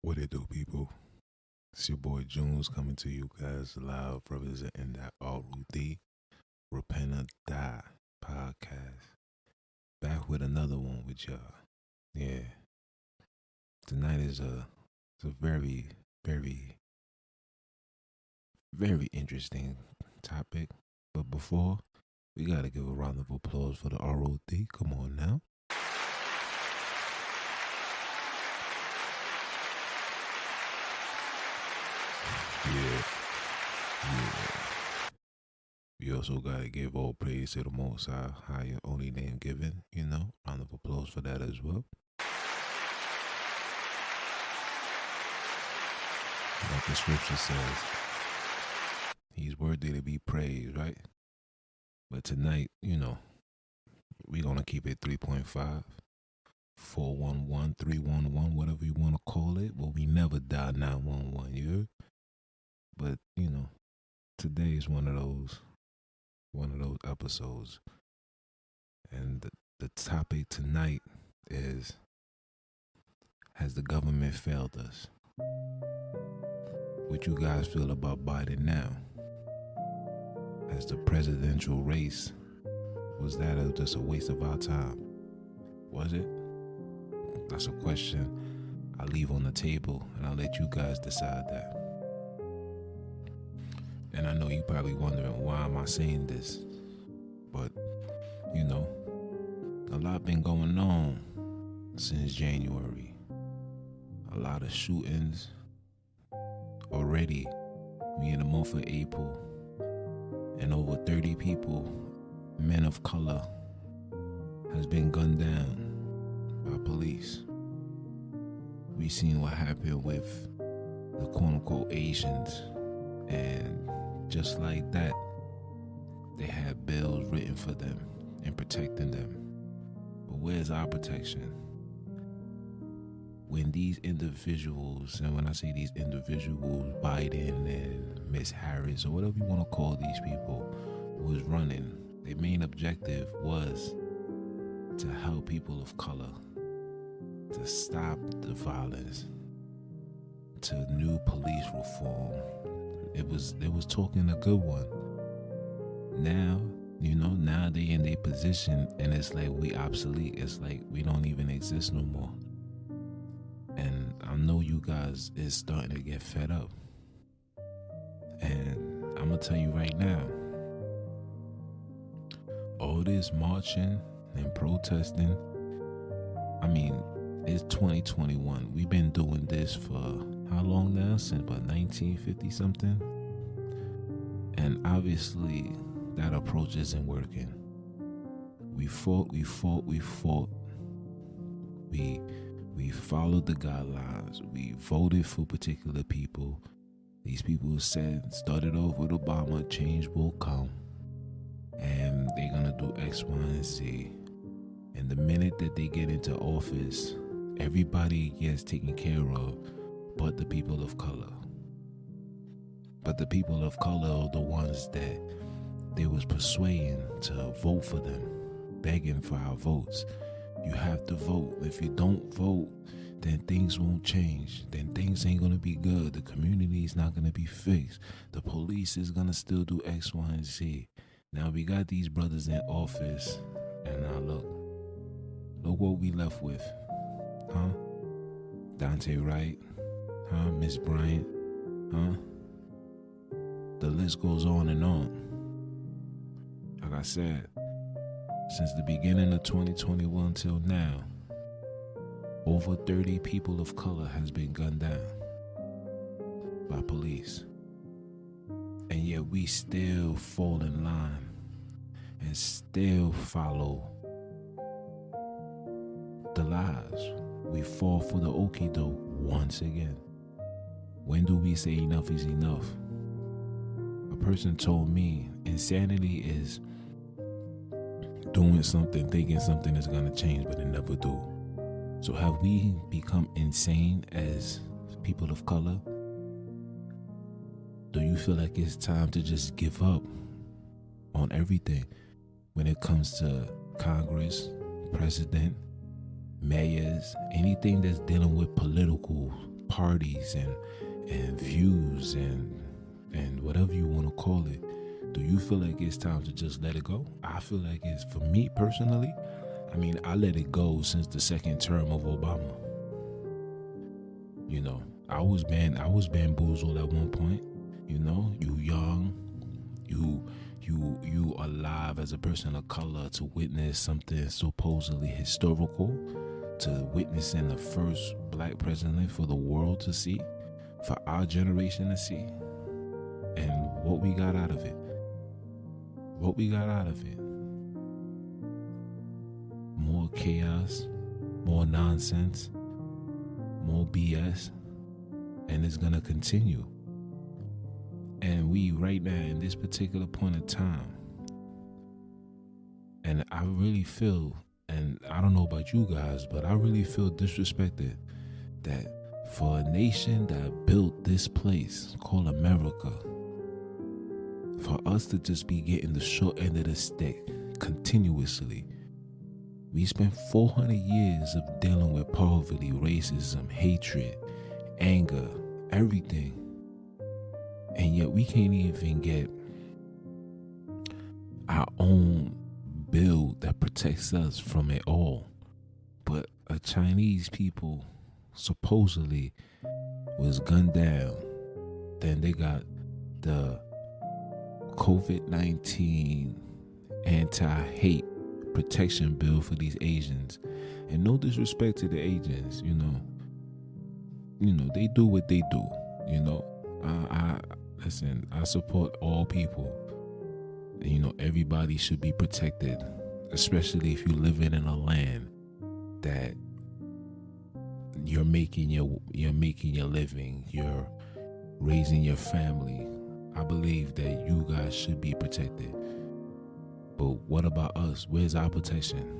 What it do, people? It's your boy Junes coming to you guys live representing that R.O.D. Repent or Die podcast. Back with another one with y'all. Yeah. Tonight is it's a very, very, very interesting topic. But before, we gotta give a round of applause for the R.O.D. Come on now. Yeah. Yeah. We also gotta give all praise to the Most High, higher only name given. Round of applause for that as well. Like the scripture says, He's worthy to be praised, right? But tonight, we're gonna keep it 3.5, 411, 311, whatever you wanna call it. Well, we never die 911, you heard? But today is one of those episodes, and the topic tonight is: has the government failed us? What you guys feel about Biden now? As the presidential race, was that just a waste of our time? Was it? That's a question I leave on the table, and I'll let you guys decide that. And I know you probably wondering, why am I saying this? But, a lot been going on since January. A lot of shootings. Already, we in the month of April, and over 30 people, men of color, has been gunned down by police. We seen what happened with the quote-unquote Asians, and just like that, they had bills written for them and protecting them. But where's our protection? When these individuals, and when I say these individuals, Biden and Miss Harris, or whatever you want to call these people, was running, their main objective was to help people of color, to stop the violence, to new police reform. They was talking a good one. Now, now they in their position, and it's like we obsolete. It's like we don't even exist no more. And I know you guys is starting to get fed up. And I'm gonna tell you right now, all this marching and protesting, it's 2021. We've been doing this for how long now? Since about 1950 something. And obviously that approach isn't working. We fought. We followed the guidelines. We voted for particular people. These people started off with Obama, change will come. And they're gonna do X, Y, and Z. And the minute that they get into office, everybody gets taken care of but the people of color. But the people of color are the ones that they was persuading to vote for them, begging for our votes. You have to vote. If you don't vote, then things won't change. Then things ain't gonna be good. The community is not gonna be fixed. The police is gonna still do X, Y, and Z. Now we got these brothers in office, and now look what we left with, huh? Dante Wright, huh? Miss Bryant, huh? The list goes on and on. Like I said, since the beginning of 2021 till now, over 30 people of color has been gunned down by police. And yet we still fall in line and still follow the lies. We fall for the okie doke once again. When do we say enough is enough? A person told me insanity is doing something, thinking something is gonna change, but it never do. So have we become insane as people of color? Do you feel like it's time to just give up on everything when it comes to Congress, president, mayors, anything that's dealing with parties and views and whatever you want to call it, do you feel like it's time to just let it go? I feel like it's, for me personally, I mean, I let it go since the second term of Obama. You know, I was bamboozled at one point. You know, you young, you alive as a person of color to witness something supposedly historical, to witnessing the first black president for the world to see, for our generation to see, and what we got out of it. More chaos, more nonsense, more BS, and it's gonna continue. And we right now in this particular point of time, and I really feel, and I don't know about you guys, but I really feel disrespected that for a nation that built this place called America, for us to just be getting the short end of the stick continuously. We spent 400 years of dealing with poverty, racism, hatred, anger, everything. And yet we can't even get our own bill that protects us from it all. But a Chinese people supposedly was gunned down. Then they got the COVID-19 anti-hate protection bill for these Asians. And no disrespect to the Asians, you know, they do what they do, you know. Listen, I support all people. And, you know, everybody should be protected, especially if you live in a land that you're making your living, you're raising your family. I believe that you guys should be protected. But what about us? Where's our protection?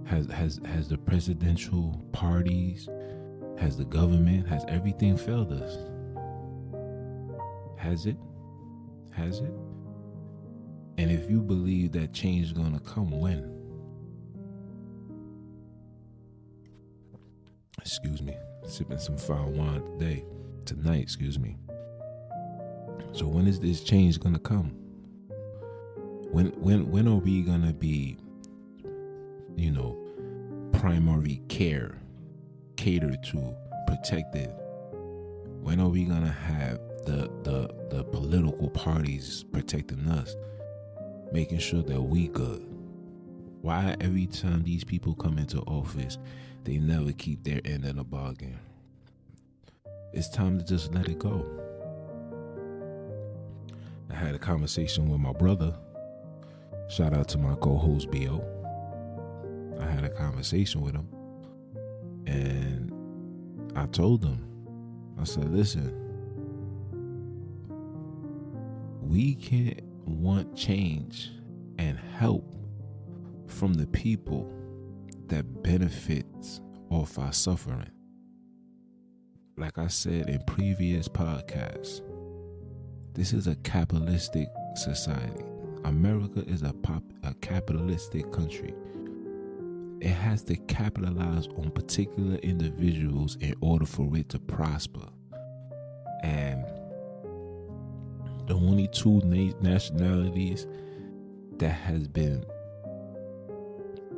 Has the presidential parties, has the government, has everything failed us? Has it? And if you believe that change is gonna come, when? Excuse me, sipping some fine wine tonight. So when is this change gonna come? When are we gonna be, you know, primary care, catered to, protected? When are we gonna have the political parties protecting us, making sure that we good? Why every time these people come into office, they never keep their end of the bargain? It's time to just let it go. I had a conversation with my brother. Shout out to my co-host B.O. I had a conversation with him, and I told him, I said, listen, we can't want change and help from the people that benefits off our suffering. Like I said in previous podcasts, this is a capitalistic society. America is a capitalistic country. It has to capitalize on particular individuals in order for it to prosper. And the only two nationalities that has been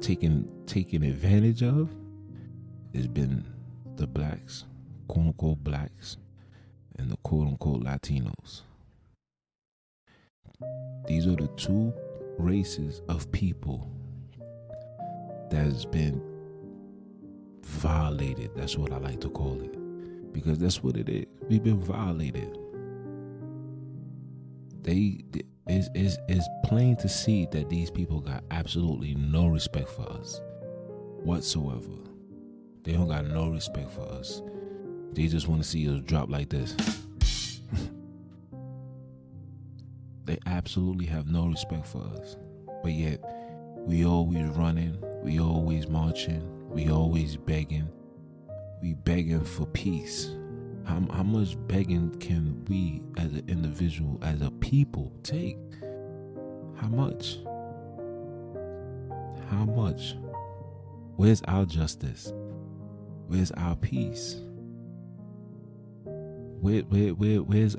taken advantage of has been the blacks, quote unquote blacks, and the quote unquote Latinos. These are the two races of people that has been violated. That's what I like to call it, because that's what it is. We've been violated. It's plain to see that these people got absolutely no respect for us whatsoever. They don't got no respect for us. They just want to see us drop like this. They absolutely have no respect for us. But yet, we always running, we always marching, we always begging. We begging for peace. How much begging can we as an individual, as a people, take? How much? Where's our justice? Where's our peace? Where's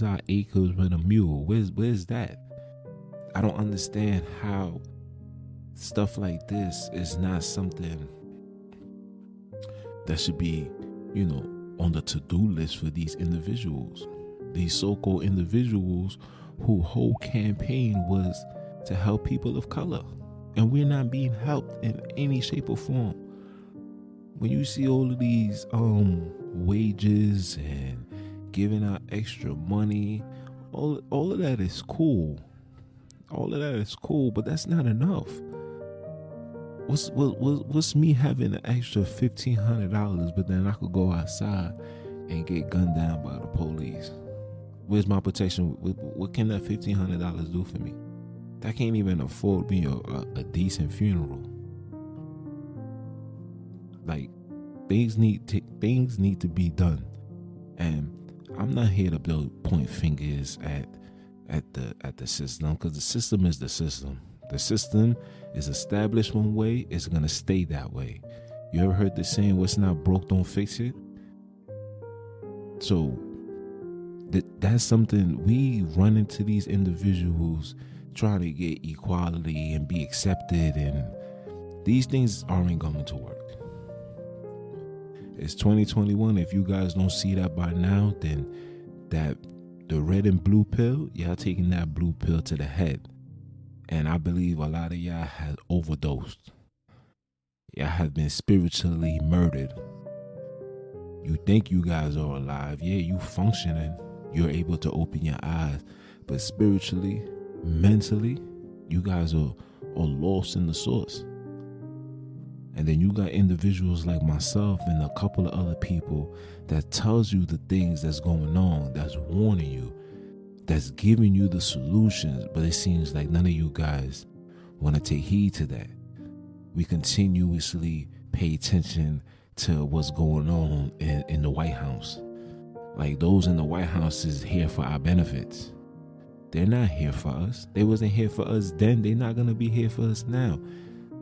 our acres with a mule? Where's that? I don't understand how stuff like this is not something that should be, on the to-do list for these individuals. These so-called individuals whose whole campaign was to help people of color. And we're not being helped in any shape or form. When you see all of these wages and giving out extra money, all of that is cool. All of that is cool, but that's not enough. What's me having an extra $1,500, but then I could go outside and get gunned down by the police? Where's my protection? What can that $1,500 do for me? That can't even afford me a decent funeral. Like, things need to be done, and I'm not here to point fingers at the system, because the system is the system. The system is established one way, it's gonna stay that way. You ever heard the saying, "What's not broke, don't fix it"? So that's something we run into these individuals trying to get equality and be accepted, and these things aren't going to work. It's 2021. If you guys don't see that by now, then the red and blue pill, y'all taking that blue pill to the head. And I believe a lot of y'all have overdosed. Y'all have been spiritually murdered. You think you guys are alive. Yeah, you functioning. You're able to open your eyes. But spiritually, mentally, you guys are lost in the source. And then you got individuals like myself and a couple of other people that tells you the things that's going on, that's warning you, that's giving you the solutions. But it seems like none of you guys want to take heed to that. We continuously pay attention to what's going on in the White House. Like, those in the White House is here for our benefits. They're not here for us. They wasn't here for us then. They're not going to be here for us now.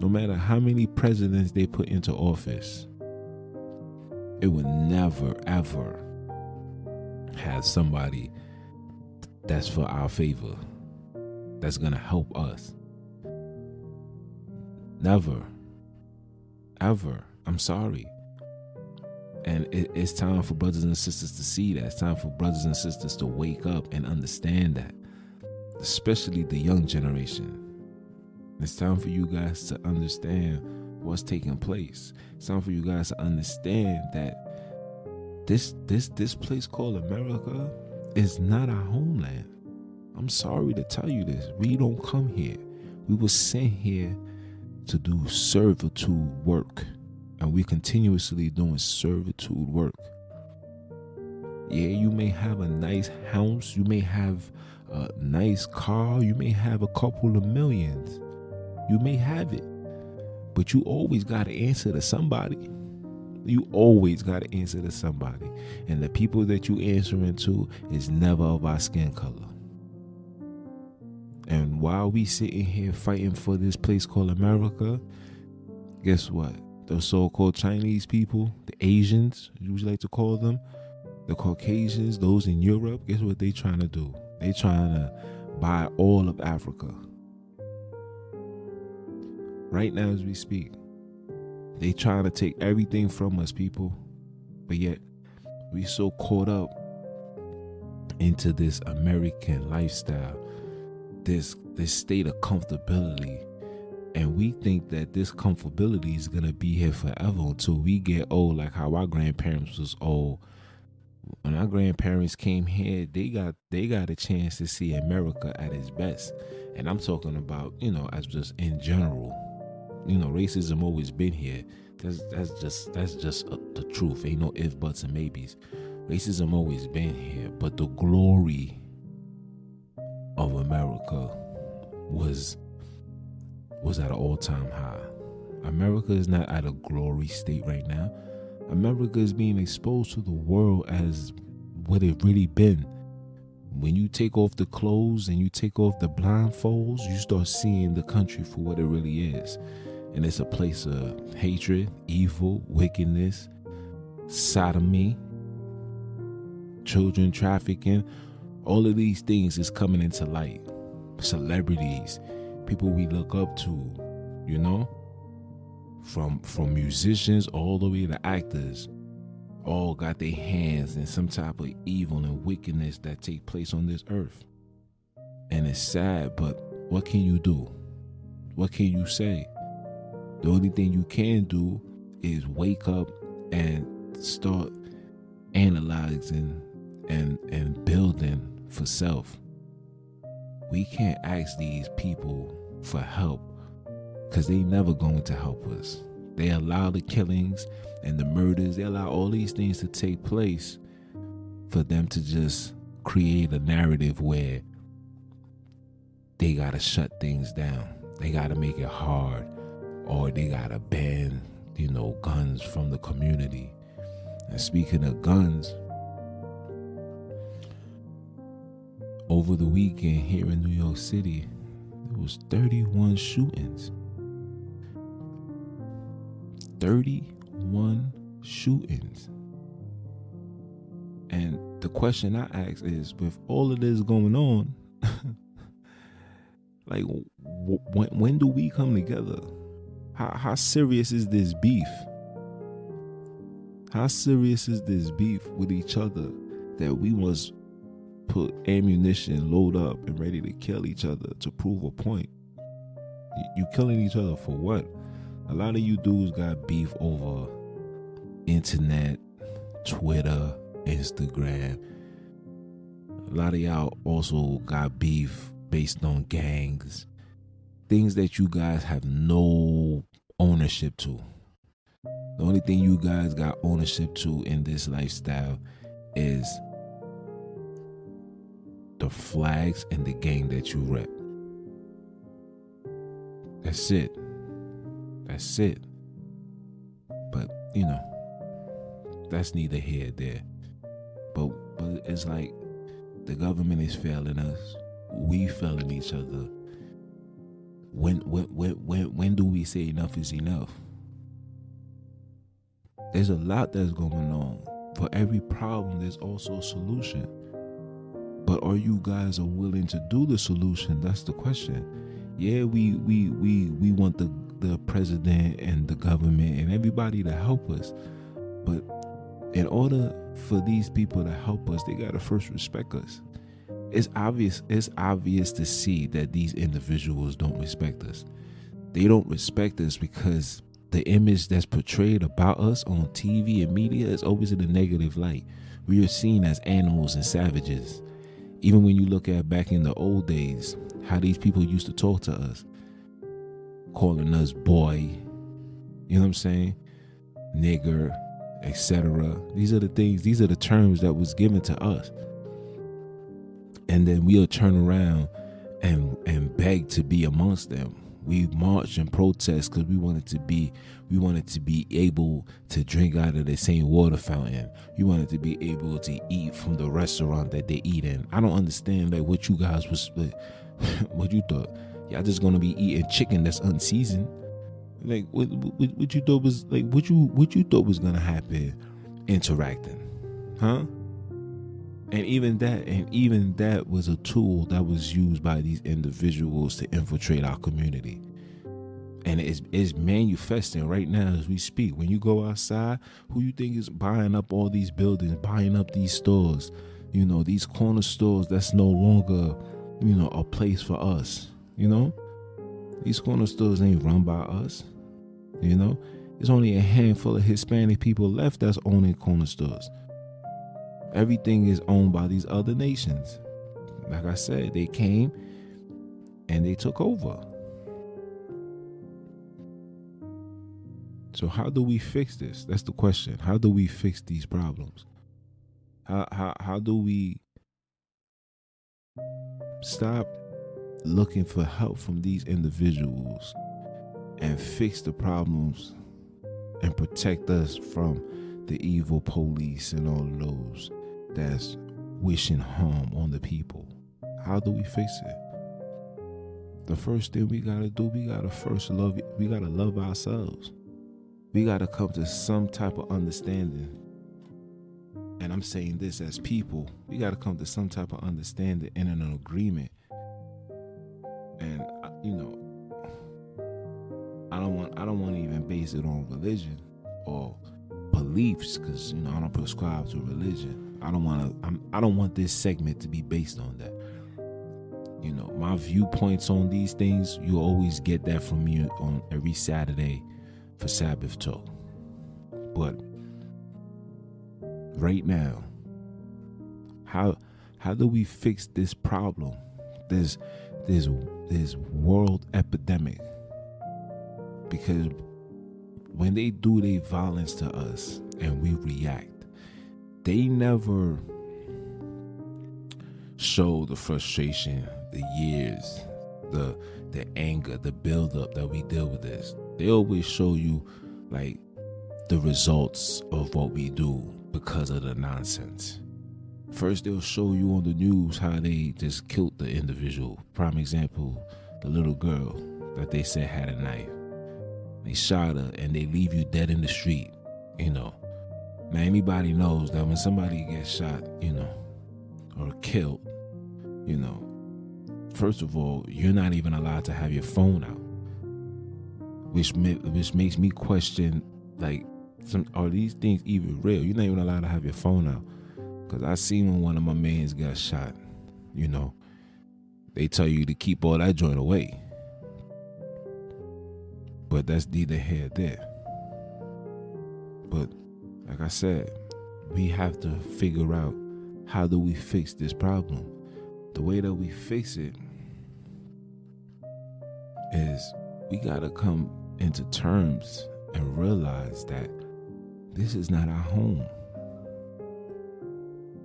No matter how many presidents they put into office, it would never, ever have somebody that's for our favor, that's going to help us. Never, ever. I'm sorry. And it's time for brothers and sisters to see that. It's time for brothers and sisters to wake up and understand that, especially the young generation. It's time for you guys to understand what's taking place. It's time for you guys to understand that this place called America is not our homeland. I'm sorry to tell you this. We don't come here. We were sent here to do servitude work. And we continuously doing servitude work. Yeah, you may have a nice house. You may have a nice car. You may have a couple of millions. You may have it. But you always got to answer to somebody. You always got to answer to somebody. And the people that you answering to is never of our skin color. And while we sitting here fighting for this place called America, guess what? The so-called Chinese people, the Asians, you usually like to call them, the Caucasians, those in Europe, guess what they trying to do? They trying to buy all of Africa. Right now as we speak, they trying to take everything from us, people. But yet, we so caught up into this American lifestyle, this state of comfortability. And we think that this comfortability is going to be here forever until we get old, like how our grandparents was old. When our grandparents came here, they got a chance to see America at its best. And I'm talking about, as just in general. Racism always been here. That's just the truth. Ain't no ifs, buts, and maybes. Racism always been here. But the glory of America was at an all-time high. America is not at a glory state right now. America is being exposed to the world as what it really been. When you take off the clothes and you take off the blindfolds, you start seeing the country for what it really is. And it's a place of hatred, evil, wickedness, sodomy, children trafficking. All of these things is coming into light. Celebrities, people we look up to, you know, from musicians all the way to actors, all got their hands in some type of evil and wickedness that take place on this earth. And it's sad, but what can you do? What can you say? The only thing you can do is wake up and start analyzing and building for self. We can't ask these people for help because they never going to help us. They allow the killings and the murders, they allow all these things to take place for them to just create a narrative where they gotta shut things down. They gotta make it hard, or they gotta ban, guns from the community. And speaking of guns, over the weekend here in New York City, there was 31 shootings. 31 shootings. And the question I ask is, with all of this going on, like, when do we come together? How serious is this beef? How serious is this beef with each other that we must put ammunition, load up, and ready to kill each other to prove a point? You killing each other for what? A lot of you dudes got beef over internet, Twitter, Instagram. A lot of y'all also got beef based on gangs, things that you guys have no ownership to. The only thing you guys got ownership to in this lifestyle is the flags and the gang that you rep. That's it. That's it. But, that's neither here nor there. But it's like the government is failing us. We failing each other. When do we say enough is enough? There's a lot that's going on. For every problem, there's also a solution. But are you guys willing to do the solution? That's the question. Yeah, we want the president and the government and everybody to help us. But in order for these people to help us, they gotta first respect us. It's obvious to see that these individuals don't respect us. They don't respect us because the image that's portrayed about us on TV and media is always in a negative light. We are seen as animals and savages. Even when you look at back in the old days, how these people used to talk to us, calling us boy, you know what I'm saying? Nigger, etc. These are the terms that was given to us. And then we'll turn around and beg to be amongst them. We march and protest because we wanted to be able to drink out of the same water fountain. We wanted to be able to eat from the restaurant that they eat in. I don't understand what you guys was what you thought. Y'all just gonna be eating chicken that's unseasoned. Like what you thought was what you thought was gonna happen interacting, huh? And even that was a tool that was used by these individuals to infiltrate our community. And it's manifesting right now as we speak. When you go outside, who you think is buying up all these buildings, buying up these stores, these corner stores that's no longer, a place for us, These corner stores ain't run by us, There's only a handful of Hispanic people left that's owning corner stores. Everything is owned by these other nations. Like I said, they came and they took over. So how do we fix this? That's the question. How do we fix these problems? How do we stop looking for help from these individuals and fix the problems and protect us from the evil police and all of those that's wishing harm on the people? How do we fix it? the first thing we gotta do, we gotta love ourselves. We gotta come to some type of understanding. And I'm saying this as people, we gotta come to some type of understanding and an agreement. And I don't want to even base it on religion or beliefs, because I don't prescribe to religion. I don't want this segment to be based on that. My viewpoints on these things, you always get that from me on every Saturday for Sabbath talk. But right now, how do we fix this problem? This world epidemic. Because when they do their violence to us and we react, they never show the frustration, the years, the anger, the buildup that we deal with this. They always show you like the results of what we do because of the nonsense. First, they'll show you on the news how they just killed the individual. Prime example, the little girl that they said had a knife. They shot her and they leave you dead in the street. Now anybody knows that when somebody gets shot, or killed, first of all, you're not even allowed to have your phone out, which makes me question, like, are these things even real? You're not even allowed to have your phone out. Because I seen when one of my mans got shot, they tell you to keep all that joint away. But that's neither here nor there. But like I said, we have to figure out, how do we fix this problem? The way that we fix it is we gotta come into terms and realize that this is not our home.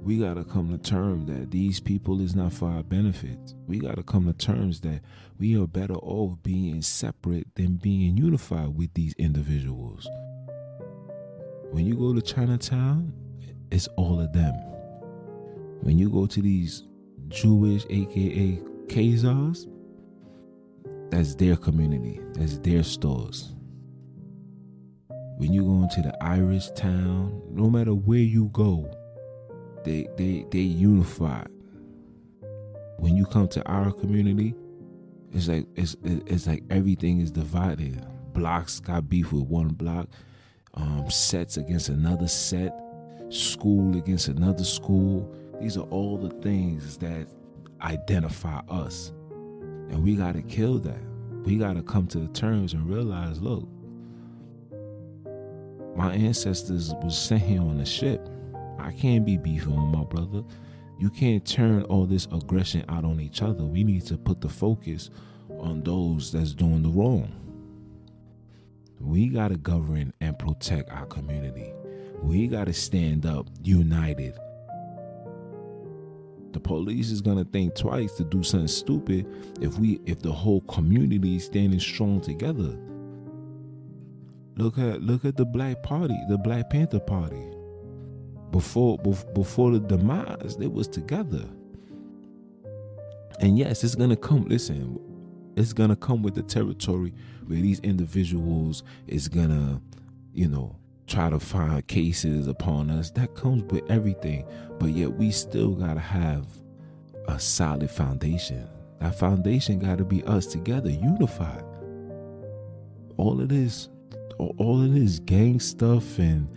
We gotta come to terms that these people is not for our benefit. We gotta come to terms that we are better off being separate than being unified with these individuals. When you go to Chinatown, it's all of them. When you go to these Jewish, aka Khazars, that's their community. That's their stores. When you go into the Irish town, no matter where you go, they unified. When you come to our community, it's like everything is divided. Blocks got beef with one block, sets against another set, school against another school. These are all the things that identify us. And we got to kill that. We got to come to the terms and realize, look, my ancestors was sent here on a ship. I can't be beefing with my brother. You can't turn all this aggression out on each other. We need to put the focus on those that's doing the wrong. We got to govern and protect our community. We got to stand up united. The police is gonna think twice to do something stupid if the whole community is standing strong together. Look at the Black Party, the Black Panther Party. Before the demise, they was together. And yes, it's gonna come. Listen, it's gonna come with the territory where these individuals is gonna, try to find cases upon us. That comes with everything. But yet we still gotta have a solid foundation. That foundation gotta be us together, unified. All of this gang stuff and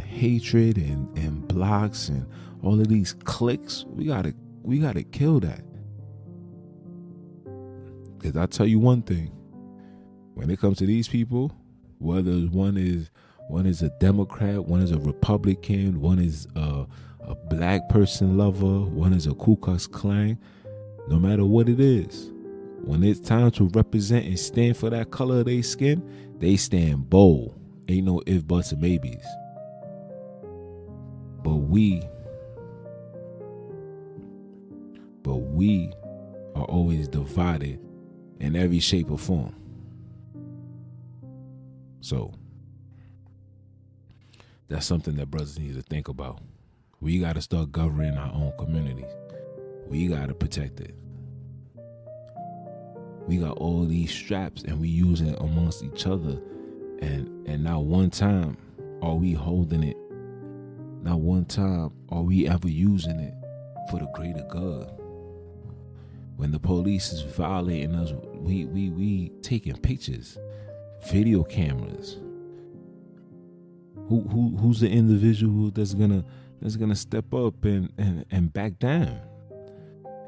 hatred and blocks and all of these cliques, we gotta kill that. Because I tell you one thing, when it comes to these people, whether one is a Democrat, one is a Republican, one is a black person lover, one is a Ku Klux Klan, no matter what it is, when it's time to represent and stand for that color of their skin, they stand bold. Ain't no if, buts, or maybes. But we are always divided in every shape or form. So that's something that brothers need to think about. We got to start governing our own communities. We got to protect it. We got all these straps and we use it amongst each other. And not one time are we holding it. Not one time are we ever using it for the greater good. When the police is violating us, we taking pictures, video cameras. Who's the individual that's gonna step up and back down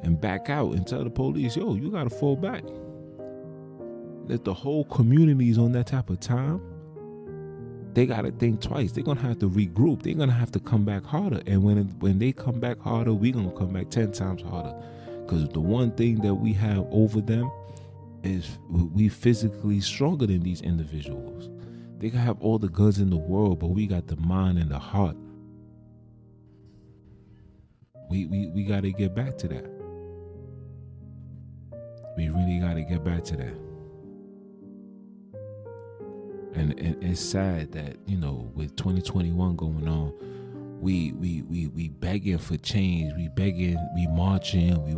and back out and tell the police, yo, you gotta fall back? That the whole community is on that type of time, they gotta think twice. They're gonna have to regroup. They're gonna have to come back harder. And when they come back harder, we're gonna come back 10 times harder. Because the one thing that we have over them is we physically stronger than these individuals. They can have all the guns in the world, but we got the mind and the heart. We got to get back to that. We really got to get back to that. And it's sad that, with 2021 going on, we begging for change. We begging, we marching. We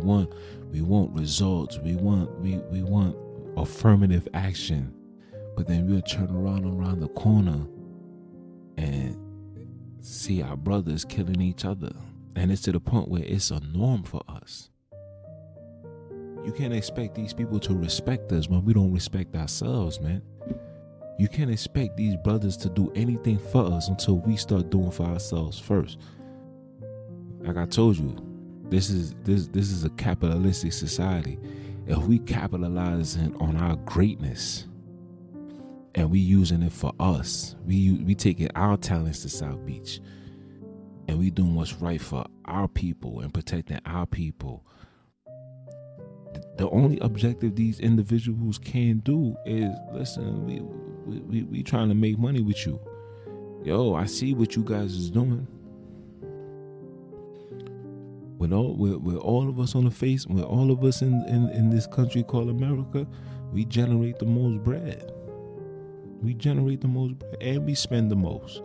want results. We want affirmative action. But then we'll turn around the corner and see our brothers killing each other. And it's to the point where it's a norm for us. You can't expect these people to respect us when we don't respect ourselves, man. You can't expect these brothers to do anything for us until we start doing for ourselves first. Like I told you, this is a capitalistic society. If we capitalizing on our greatness and we using it for us, we taking our talents to South Beach, and we doing what's right for our people and protecting our people. The only objective these individuals can do is, listen, we trying to make money with you. Yo, I see what you guys is doing. With all of us on the face, with all of us in this country called America, we generate the most bread. We generate the most bread, and we spend the most.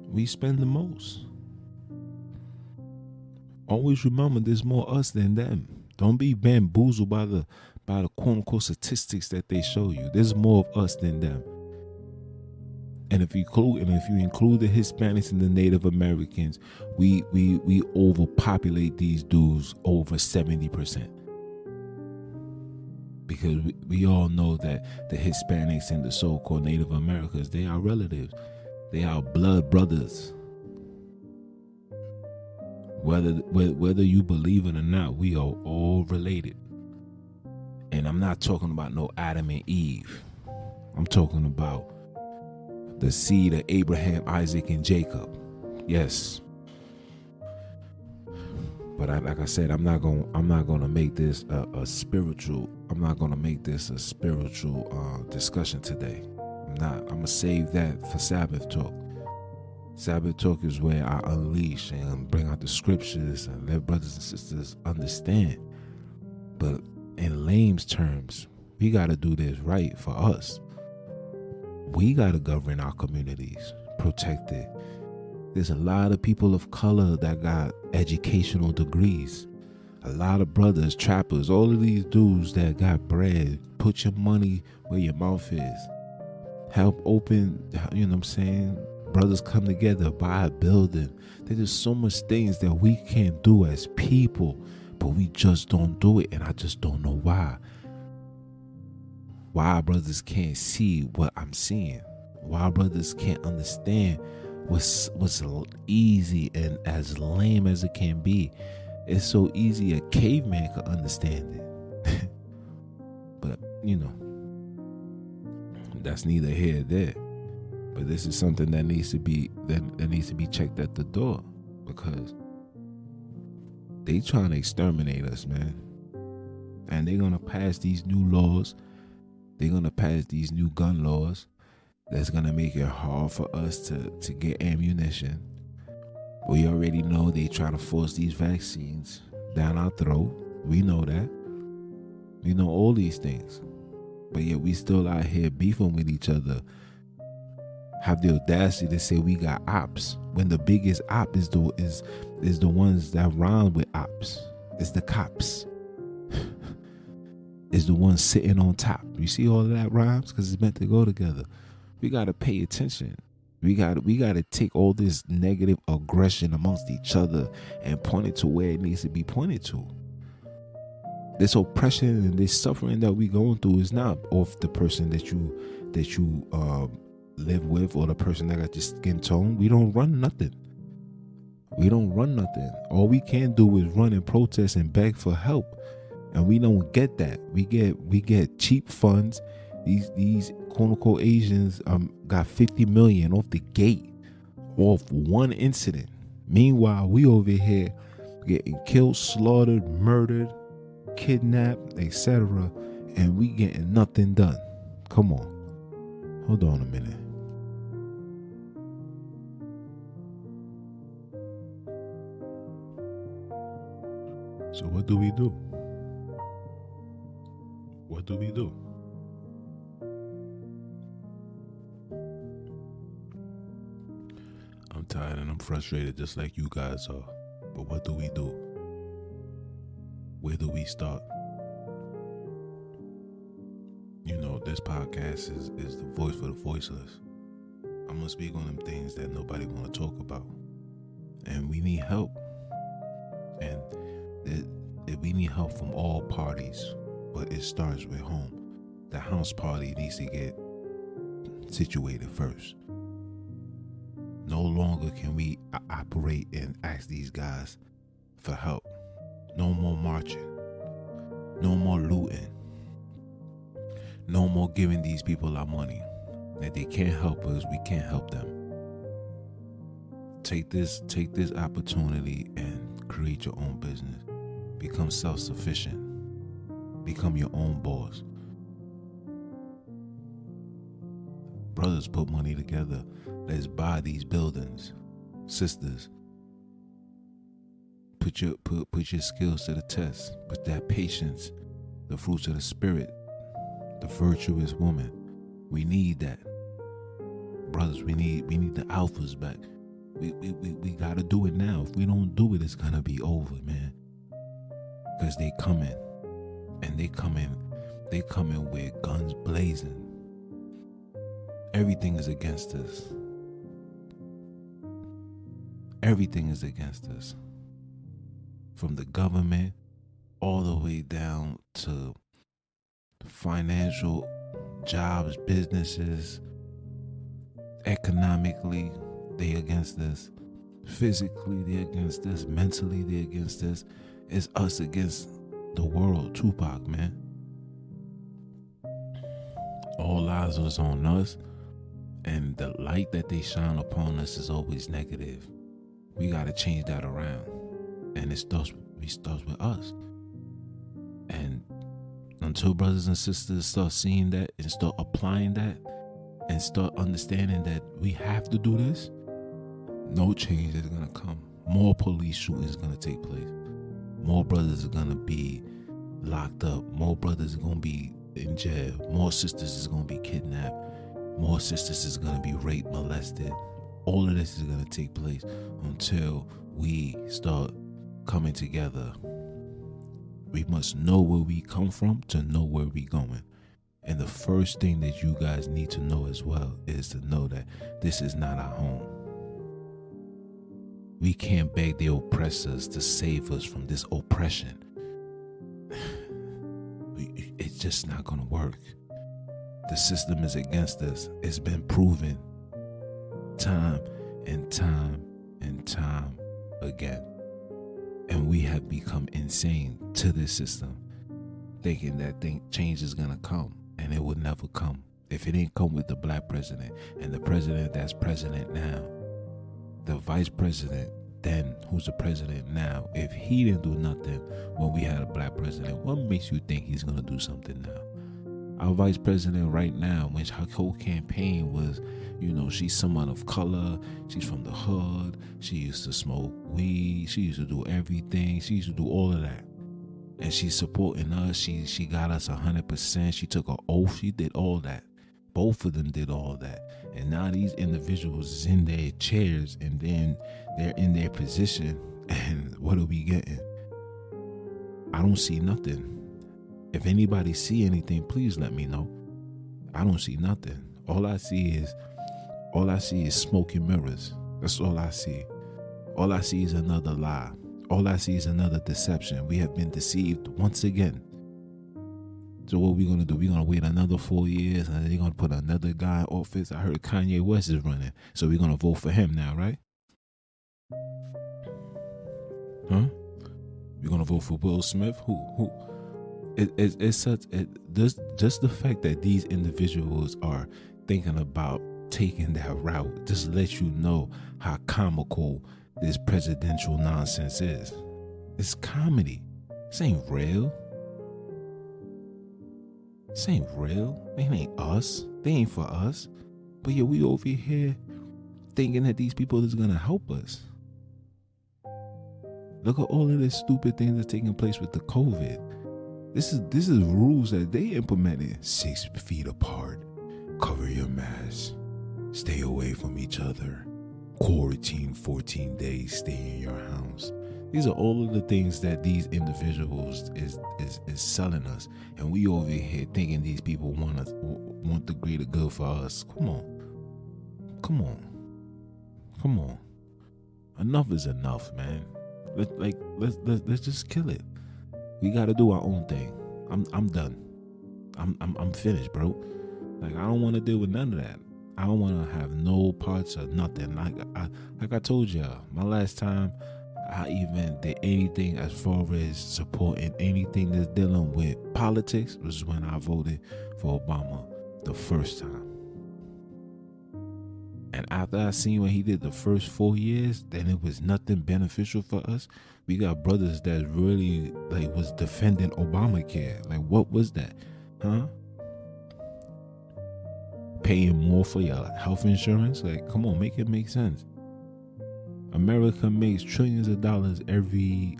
We spend the most. Always remember, there's more us than them. Don't be bamboozled by the quote unquote statistics that they show you. There's more of us than them. And if you include the Hispanics and the Native Americans, we overpopulate these dudes over 70%. Because we all know that the Hispanics and the so-called Native Americans, they are relatives. They are blood brothers. Whether you believe it or not, we are all related. And I'm not talking about no Adam and Eve. I'm talking about the seed of Abraham, Isaac, and Jacob. Yes. But like I said, I'm not gonna make this a spiritual. I'm not gonna make this a spiritual discussion today. I'm gonna save that for Sabbath talk. Sabbath talk is where I unleash and bring out the scriptures and let brothers and sisters understand. But in layman's terms, we got to do this right for us. We got to govern our communities, protect it. There's a lot of people of color that got educational degrees. A lot of brothers, trappers, all of these dudes that got bread. Put your money where your mouth is. Help open, you know what I'm saying? Brothers come together, buy a building. There's just so much things that we can do as people, but we just don't do it, and I just don't know why. Why brothers can't see what I'm seeing? Why brothers can't understand what's easy and as lame as it can be? It's so easy a caveman could understand it. But that's neither here nor there. But this is something that needs to be checked at the door, because they trying to exterminate us, man. And they're gonna pass these new laws. They're gonna pass these new gun laws that's gonna make it hard for us to get ammunition. We already know they trying to force these vaccines down our throat. We know that. We know all these things. But yet we still out here beefing with each other. Have the audacity to say we got ops, when the biggest op is the ones that rhyme with ops. It's the cops. is the one sitting on top. You see all of that rhymes because it's meant to go together. We got to pay attention. We got to take all this negative aggression amongst each other and point it to where it needs to be pointed to. This oppression and this suffering that we going through is not off the person that you live with or the person that got your skin tone. We don't run nothing. All we can do is run and protest and beg for help, and we don't get that. We get cheap funds. These quote unquote Asians got 50 million off the gate off one incident. Meanwhile, we over here getting killed, slaughtered, murdered, kidnapped, etc., and we getting nothing done. Come on, hold on a minute. So what do we do? What do we do? I'm tired and I'm frustrated just like you guys are. But what do we do? Where do we start? You know, this podcast is the voice for the voiceless. I'm going to speak on them things that nobody want to talk about. And we need help. And we need help from all parties. But it starts with home. The house party needs to get situated first. No longer can we operate and ask these guys for help. No more marching. No more looting. No more giving these people our money. That they can't help us, we can't help them. Take this opportunity and create your own business. Become self-sufficient. Become your own boss. Brothers, put money together. Let's buy these buildings. Sisters, put your skills to the test. Put that patience, the fruits of the spirit, the virtuous woman. We need that. Brothers, we need the alphas back. We gotta do it now. If we don't do it, it's gonna be over, man. Because they coming. And they coming with guns blazing. Everything is against us. Everything is against us. From the government all the way down to financial, jobs, businesses, economically, they against us. Physically, they're against us. Mentally, they're against us. It's us against the world. Tupac, man. All eyes was on us, and the light that they shine upon us is always negative. We got to change that around, and it starts with us. And until brothers and sisters start seeing that and start applying that and start understanding that we have to do this, no change is going to come. More police shootings is going to take place. More brothers are going to be locked up. More brothers are going to be in jail. More sisters is going to be kidnapped. More sisters is going to be raped, molested. All of this is going to take place until we start coming together. We must know where we come from to know where we're going. And the first thing that you guys need to know as well is to know that this is not our home. We can't beg the oppressors to save us from this oppression. It's just not going to work. The system is against us. It's been proven time and time and time again. And we have become insane to this system, thinking that change is going to come, and it will never come. If it ain't come with the black president and the president that's president now, the vice president then who's the president now, if he didn't do nothing when we had a black president, what makes you think he's going to do something now? Our vice president right now, when her whole campaign was, she's someone of color, she's from the hood, she used to smoke weed, she used to do everything, she used to do all of that. And she's supporting us, she got us 100%, she took an oath, she did all that. Both of them did all that. And now these individuals is in their chairs and then they're in their position. And what are we getting? I don't see nothing. If anybody see anything, please let me know. I don't see nothing. All I see is smoke and mirrors. That's all I see. All I see is another lie. All I see is another deception. We have been deceived once again. So what we gonna do? We're gonna wait another 4 years and they're gonna put another guy in office. I heard Kanye West is running. So we're gonna vote for him now, right? Huh? We're gonna vote for Will Smith? Who? It's such just the fact that these individuals are thinking about taking that route just lets you know how comical this presidential nonsense is. It's comedy. This ain't real. This ain't real. They ain't us. They ain't for us. But yeah, we over here thinking that these people is gonna help us. Look at all of this stupid things that's taking place with the COVID. This is rules that they implemented. 6 feet apart. Cover your mask. Stay away from each other. Quarantine 14 days. Stay in your house. These are all of the things that these individuals is selling us, and we over here thinking these people want the greater good for us. Come on. Enough is enough, man. Let's just kill it. We got to do our own thing. I'm done. I'm finished, bro. Like, I don't want to deal with none of that. I don't want to have no parts of nothing. Like I told y'all, my last time I even did anything as far as supporting anything that's dealing with politics was when I voted for Obama the first time. And after I seen what he did the first 4 years, then it was nothing beneficial for us. We got brothers that really was defending Obamacare. Like, what was that? Huh? Paying more for your health insurance? Like, come on, make it make sense. America makes trillions of dollars every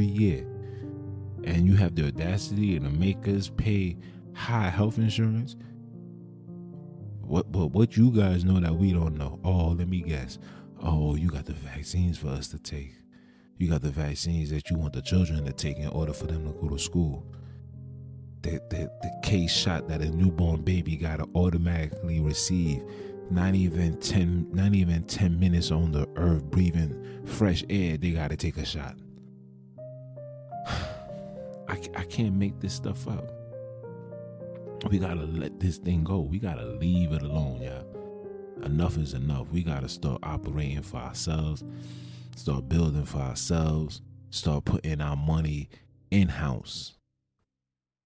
year. And you have the audacity to make us pay high health insurance? What you guys know that we don't know? Oh, let me guess. Oh, you got the vaccines for us to take. You got the vaccines that you want the children to take in order for them to go to school. The case shot that a newborn baby got to automatically receive. Not even 10 minutes on the earth breathing fresh air, they got to take a shot. I can't make this stuff up. We got to let this thing go. We got to leave it alone, y'all. Enough is enough. We got to start operating for ourselves, start building for ourselves, start putting our money in-house.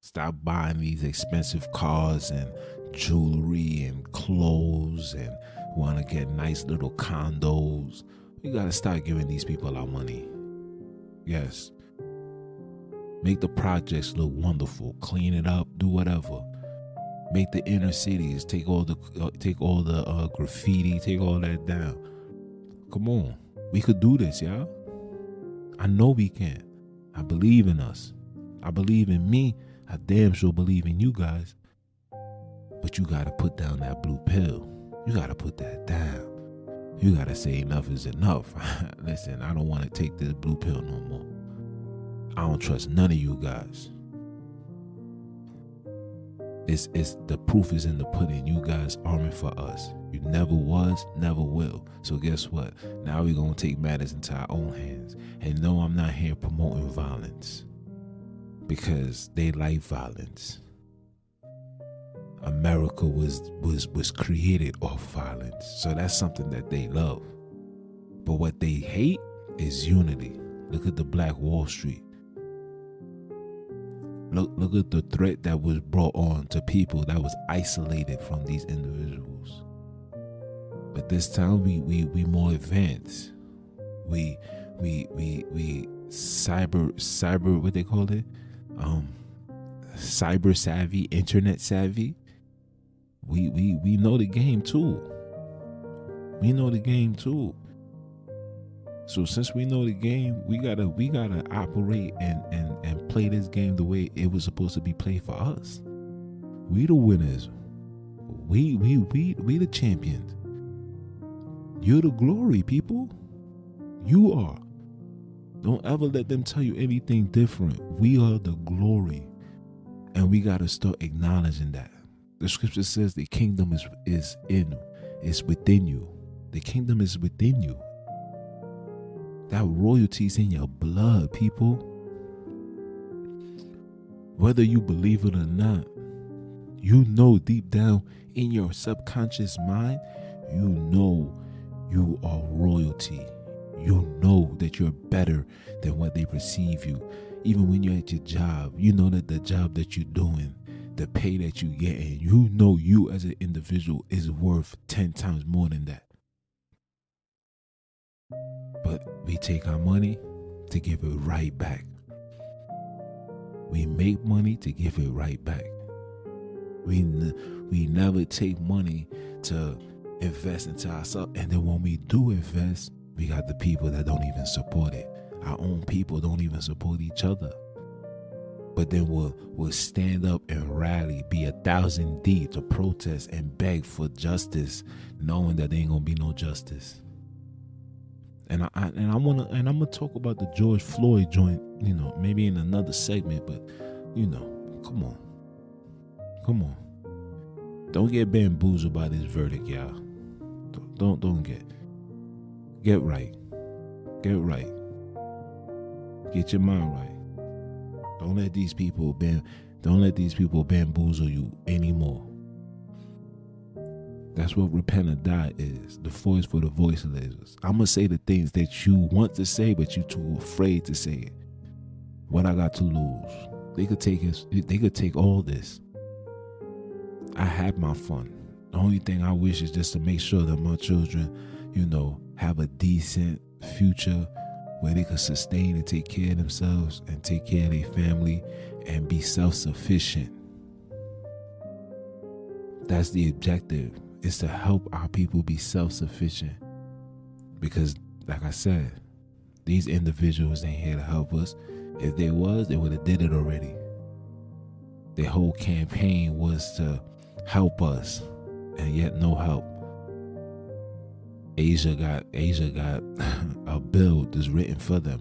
Stop buying these expensive cars and jewelry and clothes and want to get nice little condos. We got to start giving these people our money. Yes. Make the projects look wonderful. Clean it up. Do whatever. Make the inner cities take all the graffiti, take all that down. Come on, we could do this, y'all. I know we can. I believe in us. I believe in me. I damn sure believe in you guys. But you gotta put down that blue pill. You gotta put that down. You gotta say enough is enough. Listen, I don't want to take this blue pill no more. I don't trust none of you guys. It's the proof is in the pudding. You guys aren't for us. You never was, never will. So guess what? Now we're going to take matters into our own hands. And no, I'm not here promoting violence because they like violence. America was created off violence. So that's something that they love. But what they hate is unity. Look at the Black Wall Street. Look at the threat that was brought on to people that was isolated from these individuals. But this time we more advanced. We cyber what they call it? Cyber savvy, internet savvy. We know the game too. We know the game too. So since we know the game, we gotta operate and play this game the way it was supposed to be played for us. We the winners. We the champions. You're the glory, people. You are. Don't ever let them tell you anything different. We are the glory. And we got to start acknowledging that. The scripture says the kingdom is within you. The kingdom is within you. That royalty is in your blood, people. Whether you believe it or not, you know deep down in your subconscious mind, you know you are royalty. You know that you're better than what they perceive you. Even when you're at your job, you know that the job that you're doing, the pay that you get, and you know you as an individual is worth 10 times more than that. But we take our money to give it right back. We make money to give it right back. We never take money to invest into ourselves. And then when we do invest, we got the people that don't even support it. Our own people don't even support each other. But then we'll stand up and rally, be 1,000 deep to protest and beg for justice, knowing that there ain't gonna be no justice. And I'm gonna talk about the George Floyd joint, maybe in another segment. But come on, don't get bamboozled by this verdict, y'all. Don't get right. Get your mind right. Don't let these people bamboozle you anymore. That's what repent or die is. The voice for the voiceless. I'm going to say the things that you want to say, but you're too afraid to say it. What I got to lose? They could take all this. I had my fun. The only thing I wish is just to make sure that my children, have a decent future where they could sustain and take care of themselves and take care of their family and be self-sufficient. That's the objective, is to help our people be self-sufficient. Because, like I said, these individuals ain't here to help us. If they was, they would have did it already. Their whole campaign was to help us, and yet no help. Asia got a bill that's written for them,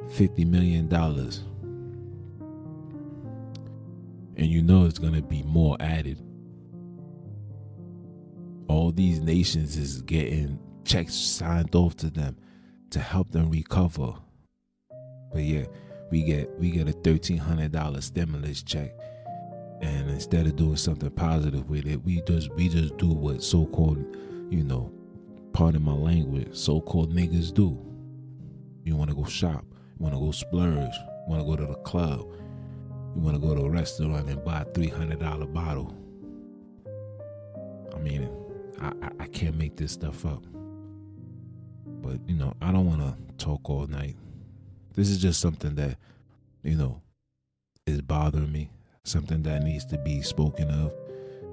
$50 million. And it's going to be more added. All these nations is getting checks signed off to them to help them recover. But yeah, we get a $1,300 stimulus check. And instead of doing something positive with it, we just do what so-called, pardon my language, so-called niggas do. You want to go shop, you want to go splurge, you want to go to the club, you want to go to a restaurant and buy a $300 bottle. I mean, I can't make this stuff up. But, I don't want to talk all night. This is just something that, is bothering me. Something that needs to be spoken of.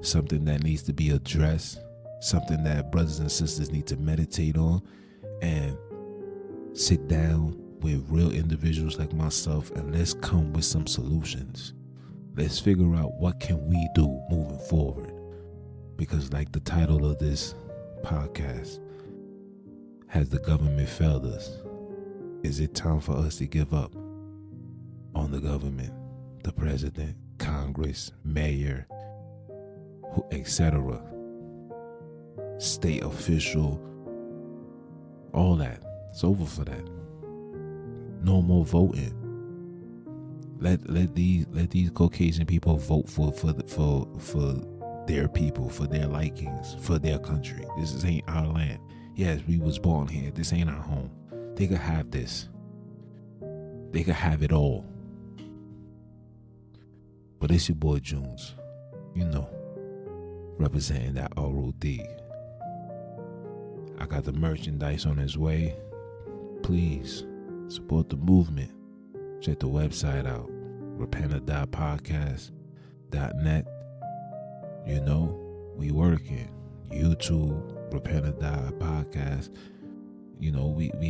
Something that needs to be addressed. Something that brothers and sisters need to meditate on and sit down with real individuals like myself, and let's come with some solutions. Let's figure out what can we do moving forward. Because like the title of this podcast, has the government failed us? Is it time for us to give up on the government, the president, Congress, mayor, etc., state official, all that? It's over for that. No more voting. Let these Caucasian people vote for their people, for their likings, for their country. This ain't our land. Yes, we was born here. This ain't our home. They could have this. They could have it all. But it's your boy Junes, representing that R.O.D. I got the merchandise on its way. Please support the movement. Check the website out, repenter.podcast.net. We working. YouTube, Repenter Podcast. We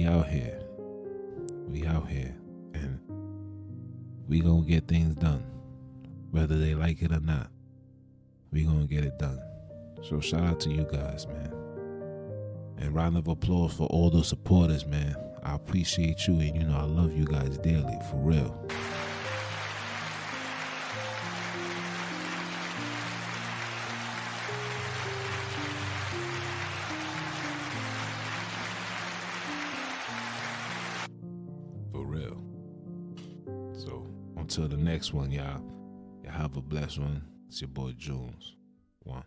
out here. We out here. And we gonna get things done. Whether they like it or not, we gonna get it done. So shout out to you guys, man. And round of applause for all the supporters, man. I appreciate you, and I love you guys dearly, for real. So until the next one, y'all have a blessed one. It's your boy Junes. One.